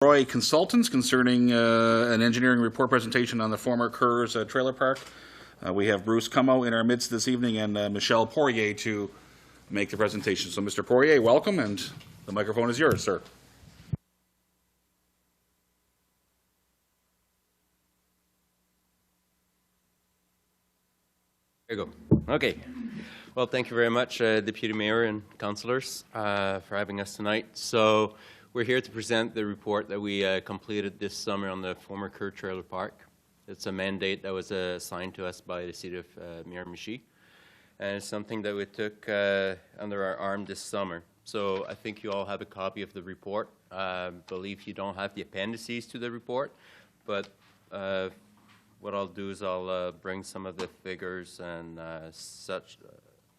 Roy Consultants concerning an engineering report presentation on the former Kerrs Trailer Park. We have Bruce Cummo in our midst this evening and Michelle Poirier to make the presentation. So Mr. Poirier, welcome, and the microphone is yours, sir. There you go. Okay. Well, thank you very much, Deputy Mayor and councillors, for having us tonight. So we're here to present the report that we completed this summer on the former Kerrs Trailer Park. It's a mandate that was assigned to us by the City of Miramichi, and it's something that we took under our arm this summer. So I think you all have a copy of the report. I believe you don't have the appendices to the report, but what I'll do is I'll bring some of the figures and such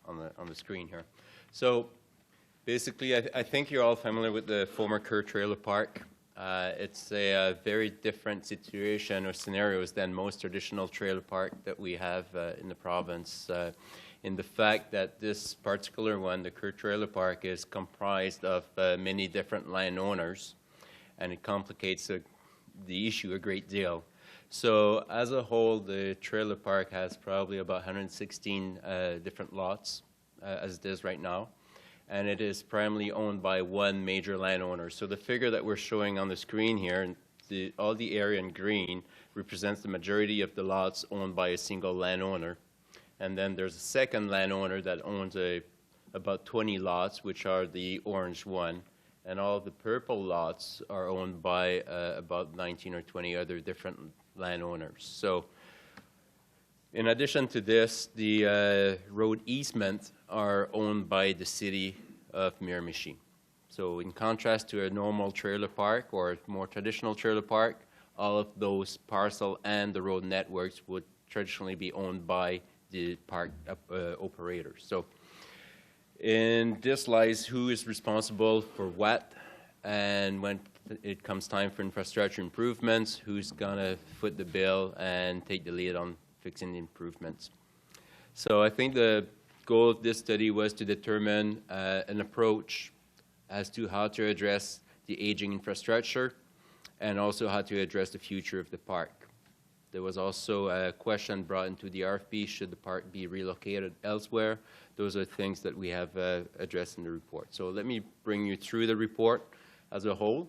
on the screen here. So basically, I think you're all familiar with the former Kerrs Trailer Park. It's a very different situation or scenarios than most traditional trailer park that we have in the province, in the fact that this particular one, the Kerrs Trailer Park, is comprised of many different landowners, and it complicates the issue a great deal. So as a whole, the trailer park has probably about 116 different lots as it is right now, and it is primarily owned by one major landowner. So the figure that we're showing on the screen here, all the area in green, represents the majority of the lots owned by a single landowner. And then there's a second landowner that owns about 20 lots, which are the orange one. And all the purple lots are owned by about 19 or 20 other different landowners. So in addition to this, the road easements are owned by the City of Miramichi. So in contrast to a normal trailer park or a more traditional trailer park, all of those parcel and the road networks would traditionally be owned by the park operators. So in this lies who is responsible for what, and when it comes time for infrastructure improvements, who's gonna foot the bill and take the lead on fixing the improvements. So I think the goal of this study was to determine an approach as to how to address the aging infrastructure and also how to address the future of the park. There was also a question brought into the RFP, should the park be relocated elsewhere? Those are things that we have addressed in the report. So let me bring you through the report as a whole.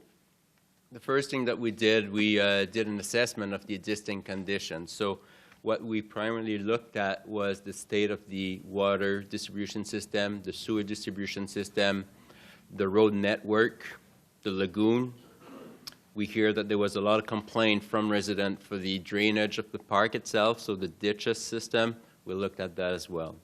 The first thing that we did an assessment of the existing conditions. So what we primarily looked at was the state of the water distribution system, the sewer distribution system, the road network, the lagoon. We hear that there was a lot of complaint from residents for the drainage of the park itself, so the ditches system. We looked at that as well.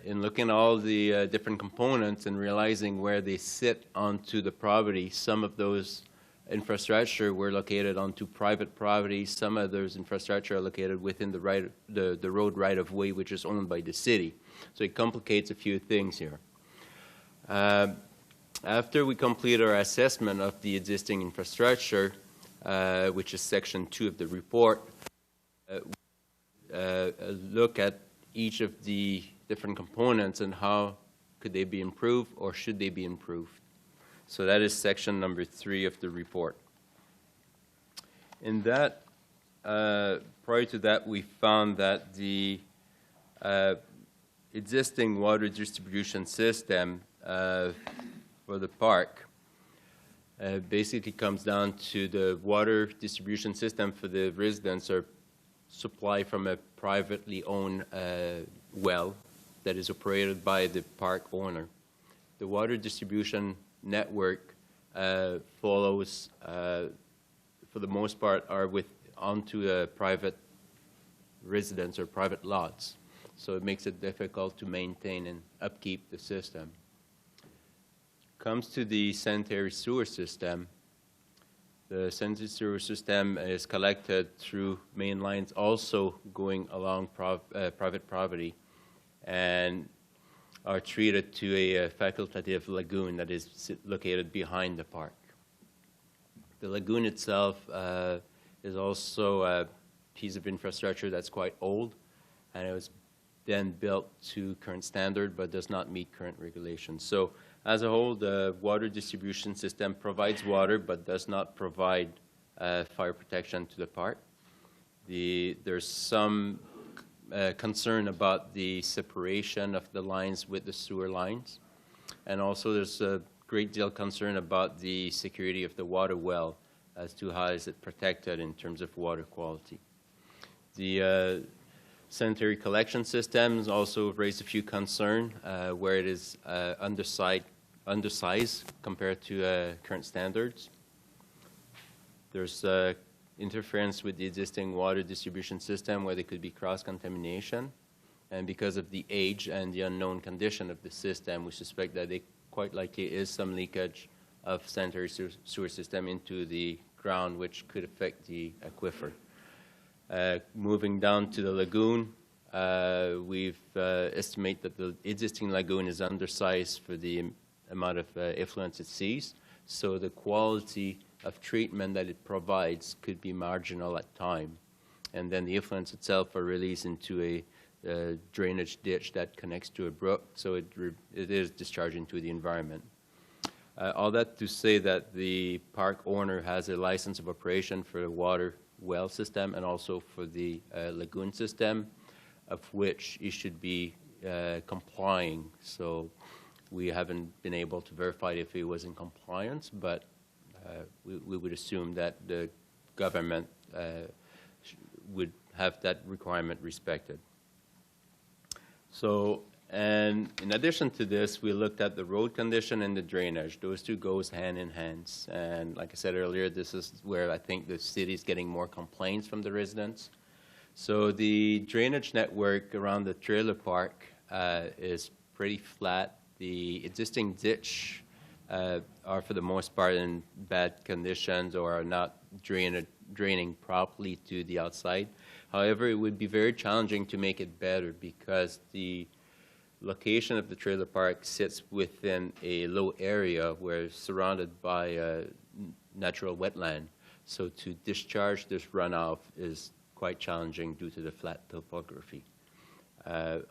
In looking at all the different components and realizing where they sit onto the property, some of those infrastructure were located onto private property. Some of those infrastructure are located within the road right-of-way, which is owned by the city. So it complicates a few things here. After we complete our assessment of the existing infrastructure, which is section 2 of the report, look at each of the different components and how could they be improved or should they be improved. So that is section number 3 of the report. In that, prior to that, we found that the existing water distribution system for the park basically comes down to the water distribution system for the residents are supplied from a privately owned well that is operated by the park owner. The water distribution network follows, for the most part, are onto private residents or private lots. So it makes it difficult to maintain and upkeep the system. Comes to the sanitary sewer system. The sanitary sewer system is collected through main lines also going along private property and are treated to a facultative lagoon that is located behind the park. The lagoon itself is also a piece of infrastructure that's quite old, and it was then built to current standard but does not meet current regulations. So As a whole, the water distribution system provides water but does not provide fire protection to the park. There's some concern about the separation of the lines with the sewer lines. And also there's a great deal of concern about the security of the water well as to how is it protected in terms of water quality. The sanitary collection systems also raised a few concerns where it is undersized compared to current standards. There's interference with the existing water distribution system where there could be cross-contamination. And because of the age and the unknown condition of the system, we suspect that there quite likely is some leakage of sanitary sewer system into the ground, which could affect the aquifer. Moving down to the lagoon, we've estimated that the existing lagoon is undersized for the amount of effluent it sees, so the quality of treatment that it provides could be marginal at time. And then the effluents itself are released into a drainage ditch that connects to a brook, so it is discharged into the environment. All that to say that the park owner has a license of operation for the water well system and also for the lagoon system, of which it should be complying. So we haven't been able to verify if it was in compliance, but we would assume that the government would have that requirement respected. So, and in addition to this, we looked at the road condition and the drainage. Those two goes hand in hand. And like I said earlier, this is where I think the city is getting more complaints from the residents. So the drainage network around the trailer park is pretty flat. The existing ditch are for the most part in bad conditions or are not draining properly to the outside. However, it would be very challenging to make it better because the location of the trailer park sits within a low area where it's surrounded by a natural wetland. So to discharge this runoff is quite challenging due to the flat topography.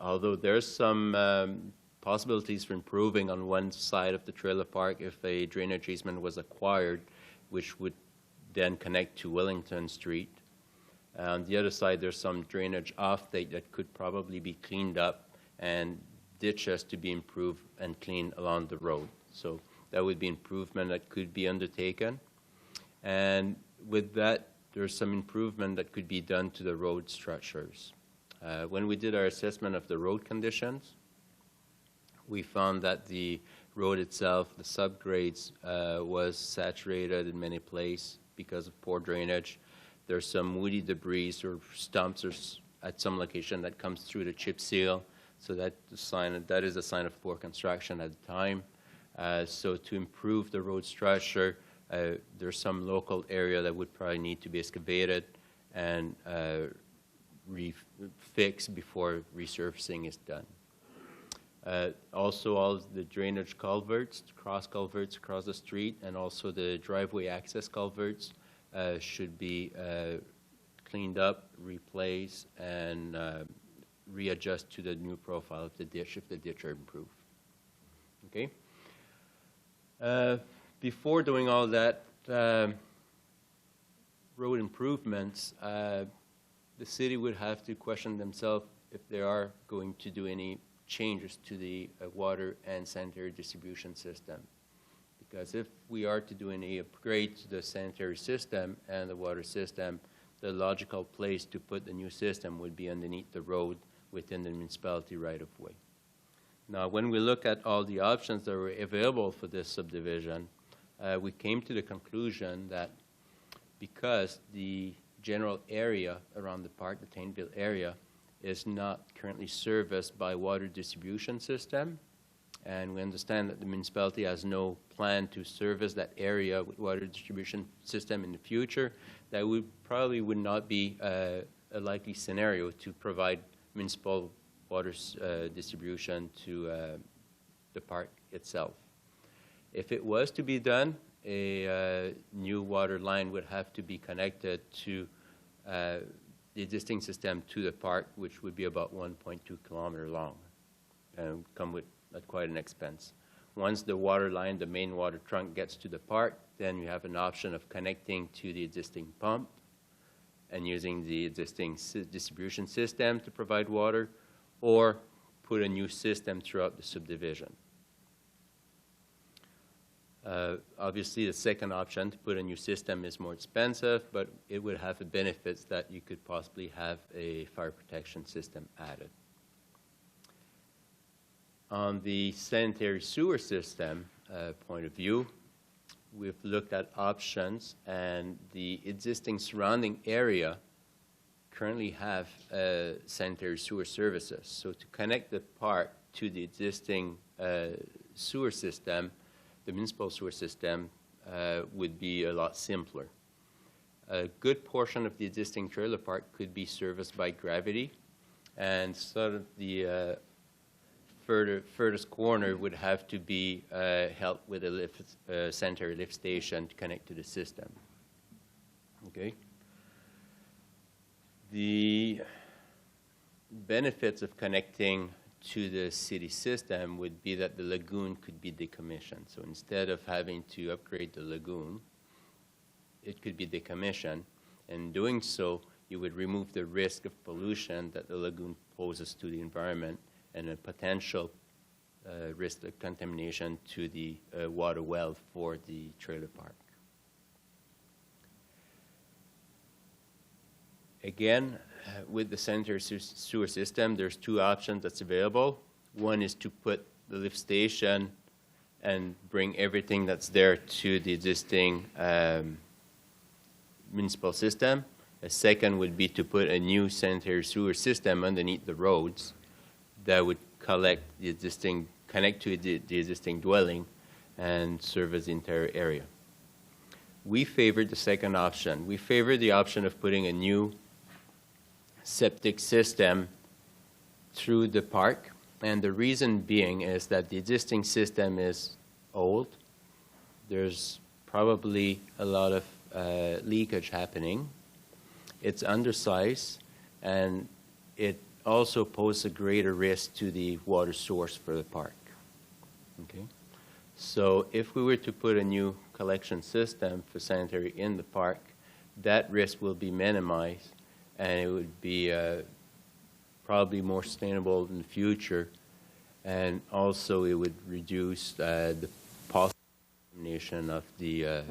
Although there's some possibilities for improving on one side of the trailer park if a drainage easement was acquired, which would then connect to Wellington Street. On the other side, there's some drainage off-take that could probably be cleaned up and ditches to be improved and cleaned along the road. So that would be improvement that could be undertaken. And with that, there's some improvement that could be done to the road structures. When we did our assessment of the road conditions, we found that the road itself, the subgrades, was saturated in many places because of poor drainage. There's some woody debris or stumps or at some location that comes through the chip seal, so that is a sign of poor construction at the time. So to improve the road structure, there's some local area that would probably need to be excavated and fixed before resurfacing is done. Also, all the drainage culverts, cross culverts across the street, and also the driveway access culverts should be cleaned up, replaced, and readjust to the new profile of the ditch if the ditch are improved. Okay. Before doing all that road improvements, the city would have to question themselves if they are going to do any changes to the water and sanitary distribution system. Because if we are to do any upgrade to the sanitary system and the water system, the logical place to put the new system would be underneath the road within the municipality right-of-way. Now, when we look at all the options that were available for this subdivision, we came to the conclusion that because the general area around the park, the Tainville area, is not currently serviced by water distribution system, and we understand that the municipality has no plan to service that area with water distribution system in the future, that probably would not be a likely scenario to provide municipal water distribution to the park itself. If it was to be done, a new water line would have to be connected to the existing system to the park, which would be about 1.2 kilometers long and come with at quite an expense. once the water line, the main water trunk gets to the park, then you have an option of connecting to the existing pump and using the existing distribution system to provide water, or put a new system throughout the subdivision. Obviously, the second option, to put a new system, is more expensive, but it would have the benefits that you could possibly have a fire protection system added. On the sanitary sewer system point of view, we've looked at options, and the existing surrounding area currently have sanitary sewer services. So to connect the park to the existing sewer system, the municipal sewer system, would be a lot simpler. A good portion of the existing trailer park could be serviced by gravity, and sort of the furthest corner would have to be helped with a sanitary lift station to connect to the system. Okay. The benefits of connecting to the city system would be that the lagoon could be decommissioned. So instead of having to upgrade the lagoon, it could be decommissioned. And doing so, you would remove the risk of pollution that the lagoon poses to the environment and a potential risk of contamination to the water well for the trailer park. Again, with the sanitary sewer system, there's two options that's available. One is to put the lift station and bring everything that's there to the existing municipal system. A second would be to put a new sanitary sewer system underneath the roads that would connect to the existing dwelling and service the entire area. We favored the second option. We favored the option of putting a new septic system through the park, and the reason being is that the existing system is old. There's probably a lot of leakage happening. It's undersized, and it also poses a greater risk to the water source for the park. Okay? So if we were to put a new collection system for sanitary in the park, that risk will be minimized, and it would be probably more sustainable in the future, and also it would reduce the possible contamination of the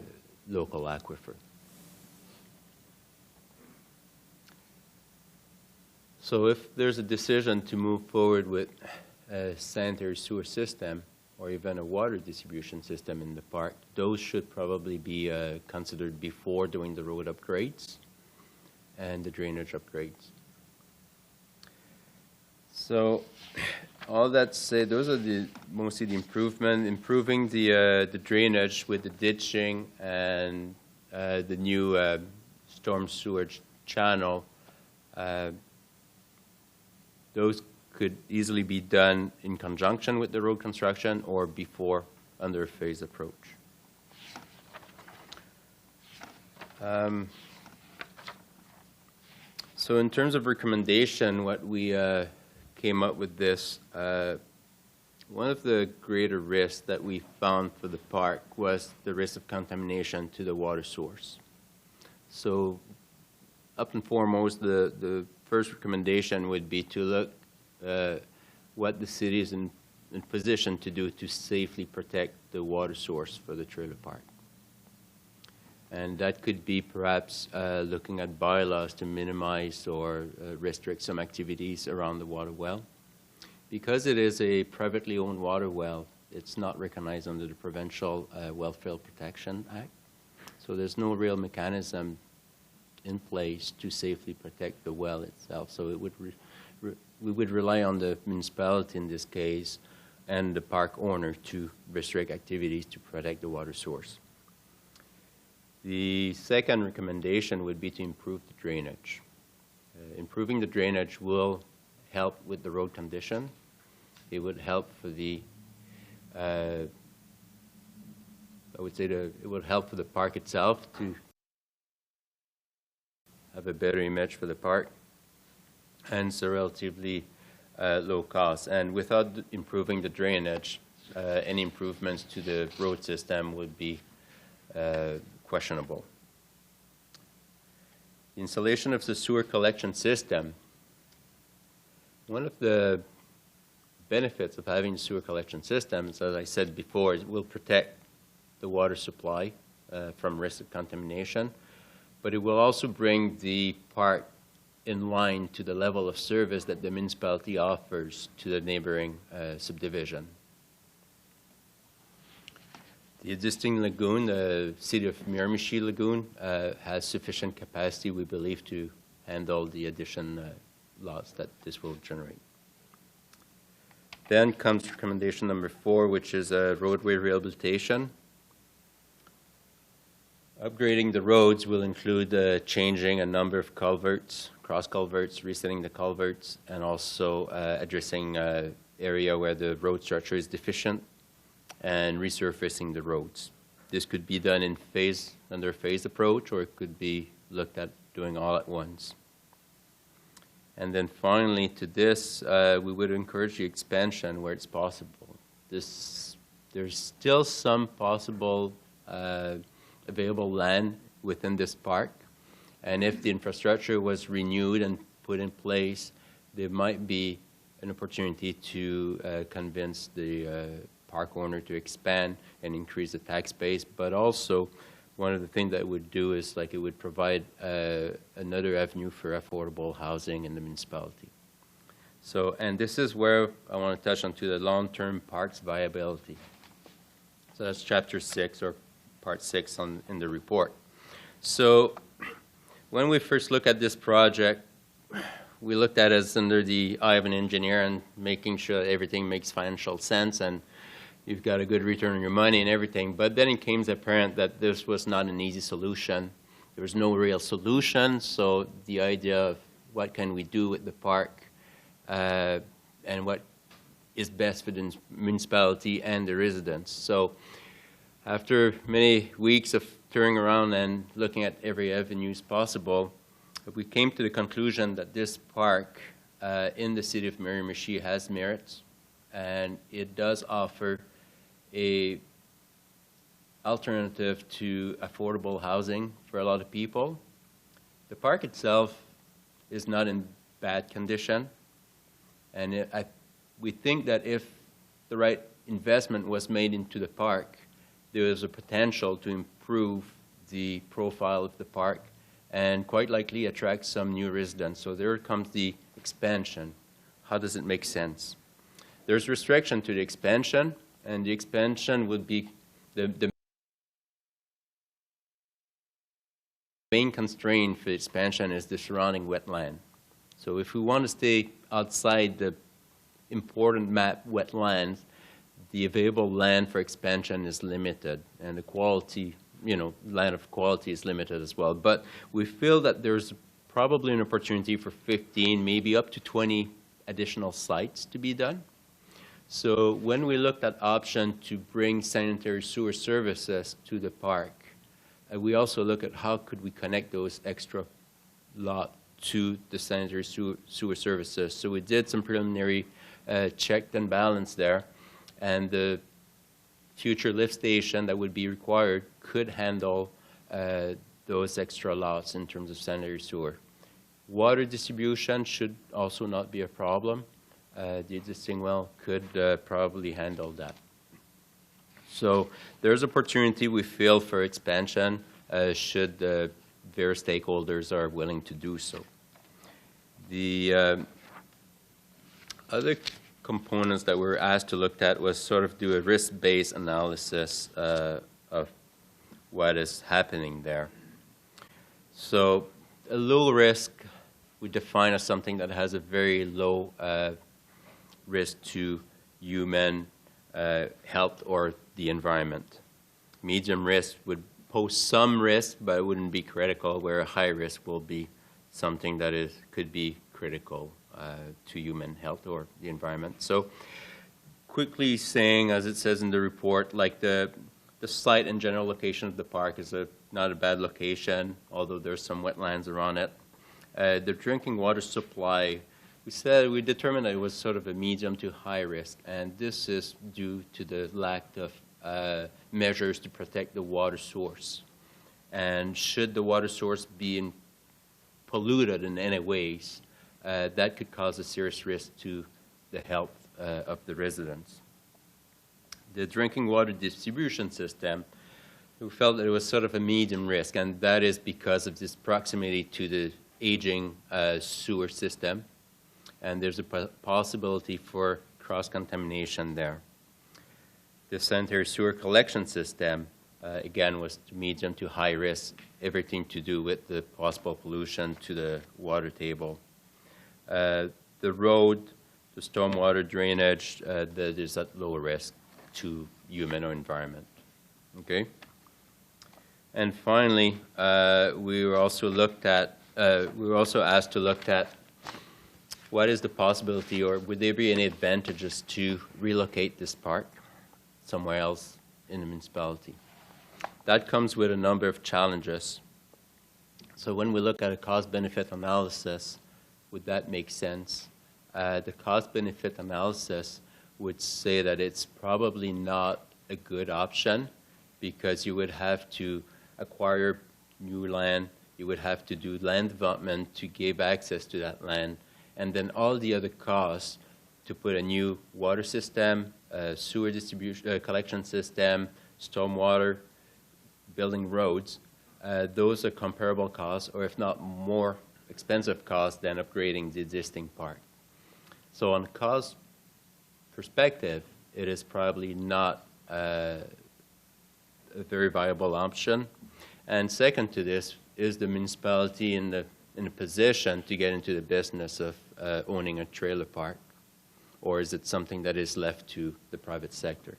local aquifer. So if there's a decision to move forward with a sanitary sewer system or even a water distribution system in the park, those should probably be considered before doing the road upgrades and the drainage upgrades. So all that said, those are mostly the improving the drainage with the ditching and the new storm sewage channel. Those could easily be done in conjunction with the road construction or before, under a phased approach. So in terms of recommendation, what we came up with this, one of the greater risks that we found for the park was the risk of contamination to the water source. So up and foremost, the first recommendation would be to look what the city is in position to do to safely protect the water source for the trailer park. And that could be perhaps looking at bylaws to minimize or restrict some activities around the water well. Because it is a privately owned water well, it's not recognized under the Provincial Wellfield Protection Act. So there's no real mechanism in place to safely protect the well itself. So it would we would rely on the municipality in this case and the park owner to restrict activities to protect the water source. The second recommendation would be to improve the drainage. Improving the drainage will help with the road condition. It would help for the, I would say it would help for the park itself to have a better image for the park, and it's a relatively low cost. And without improving the drainage, any improvements to the road system would be questionable. The installation of the sewer collection system. One of the benefits of having a sewer collection system is, as I said before, it will protect the water supply from risk of contamination, but it will also bring the park in line to the level of service that the municipality offers to the neighboring subdivision. The existing lagoon, the City of Miramichi lagoon, has sufficient capacity, we believe, to handle the addition lots that this will generate. Then comes recommendation number 4, which is roadway rehabilitation. Upgrading the roads will include changing a number of culverts, cross culverts, resetting the culverts, and also addressing area where the road structure is deficient and resurfacing the roads. This could be done in under a phased approach, or it could be looked at doing all at once. And then finally to this, we would encourage the expansion where it's possible. There's still some possible available land within this park, and if the infrastructure was renewed and put in place, there might be an opportunity to convince the park owner to expand and increase the tax base. But also, one of the things that it would do is it would provide another avenue for affordable housing in the municipality. So, and this is where I want to touch on to the long-term parks viability. So that's chapter 6 or part 6 in the report. So when we first look at this project, we looked at it as under the eye of an engineer and making sure that everything makes financial sense and you've got a good return on your money and everything. But then it became apparent that this was not an easy solution. There was no real solution, so the idea of what can we do with the park and what is best for the municipality and the residents. So after many weeks of touring around and looking at every avenues possible, we came to the conclusion that this park in the City of Miramichi has merits, and it does offer a alternative to affordable housing for a lot of people. The park itself is not in bad condition, and we think that if the right investment was made into the park, there is a potential to improve the profile of the park and quite likely attract some new residents. So there comes the expansion. How does it make sense? There's restriction to the expansion, and the expansion would be the main constraint for expansion is the surrounding wetland. So if we want to stay outside the important map wetlands, the available land for expansion is limited, and the quality, land of quality is limited as well. But we feel that there's probably an opportunity for 15, maybe up to 20 additional sites to be done. So when we looked at option to bring sanitary sewer services to the park, we also look at how could we connect those extra lot to the sanitary sewer services. So we did some preliminary check and balance there, and the future lift station that would be required could handle those extra lots in terms of sanitary sewer. Water distribution should also not be a problem. The existing well could probably handle that. So there's opportunity, we feel, for expansion should the various stakeholders are willing to do so. The other components that we were asked to look at was sort of do a risk-based analysis of what is happening there. So a low risk we define as something that has a very low risk to human health or the environment. Medium risk would pose some risk, but it wouldn't be critical, where a high risk will be something that could be critical to human health or the environment. So quickly saying, as it says in the report, like the site and general location of the park is not a bad location, although there's some wetlands around it. The drinking water supply we determined that it was sort of a medium to high risk, and this is due to the lack of measures to protect the water source. And should the water source be polluted in any ways, that could cause a serious risk to the health of the residents. The drinking water distribution system, we felt that it was sort of a medium risk, and that is because of this proximity to the aging sewer system, and there's a possibility for cross-contamination there. The sanitary sewer collection system, again, was medium to high risk, everything to do with the possible pollution to the water table. The road, the stormwater drainage, that is at low risk to human or environment. Okay? And finally, we were also asked to look at what is the possibility, or would there be any advantages to relocate this park somewhere else in the municipality? That comes with a number of challenges. So when we look at a cost-benefit analysis, would that make sense? The cost-benefit analysis would say that it's probably not a good option because you would have to acquire new land, you would have to do land development to give access to that land, and then all the other costs to put a new water system, sewer distribution collection system, stormwater, building roads, those are comparable costs, or if not more expensive costs than upgrading the existing park. So on cost perspective, it is probably not a very viable option. And second to this, is the municipality in a position to get into the business of owning a trailer park, or is it something that is left to the private sector?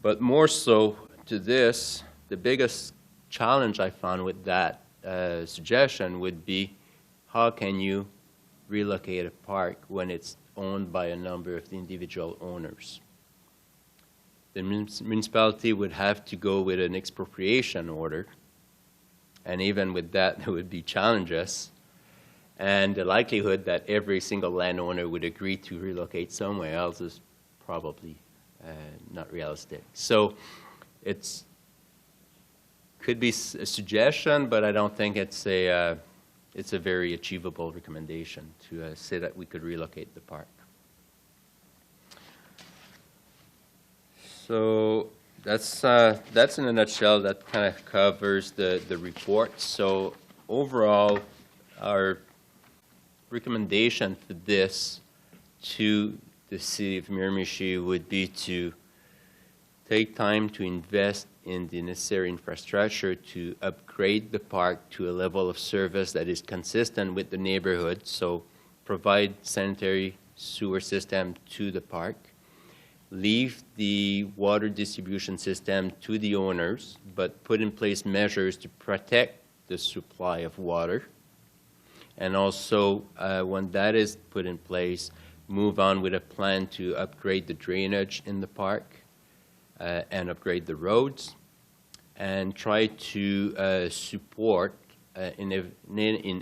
But more so to this, the biggest challenge I found with that suggestion would be, how can you relocate a park when it's owned by a number of the individual owners? The municipality would have to go with an expropriation order, and even with that, there would be challenges. And the likelihood that every single landowner would agree to relocate somewhere else is probably not realistic. So it's could be a suggestion, but I don't think it's a very achievable recommendation to say that we could relocate the park. So that's in a nutshell, that kind of covers the report. So overall, our recommendation for this to the City of Miramichi would be to take time to invest in the necessary infrastructure to upgrade the park to a level of service that is consistent with the neighborhood. So provide sanitary sewer system to the park. Leave the water distribution system to the owners, but put in place measures to protect the supply of water. And also, when that is put in place, move on with a plan to upgrade the drainage in the park and upgrade the roads, and try to support in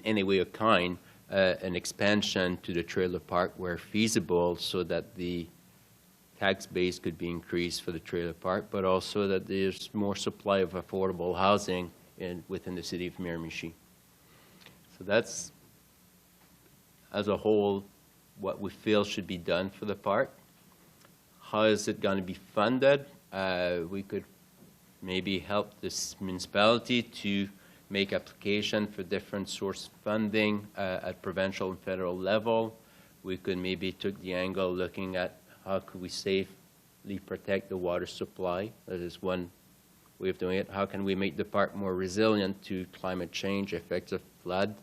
any way or kind an expansion to the trailer park where feasible, so that the tax base could be increased for the trailer park, but also that there's more supply of affordable housing within the City of Miramichi. So that's, as a whole, what we feel should be done for the park. How is it going to be funded? We could maybe help this municipality to make application for different source funding at provincial and federal level. We could maybe take the angle looking at how could we safely protect the water supply. That is one way of doing it. How can we make the park more resilient to climate change, effects of flood,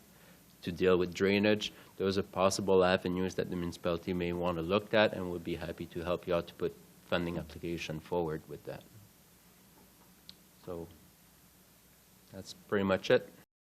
to deal with drainage? Those are possible avenues that the municipality may want to look at, and we'll be happy to help you out to put funding application forward with that. So that's pretty much it.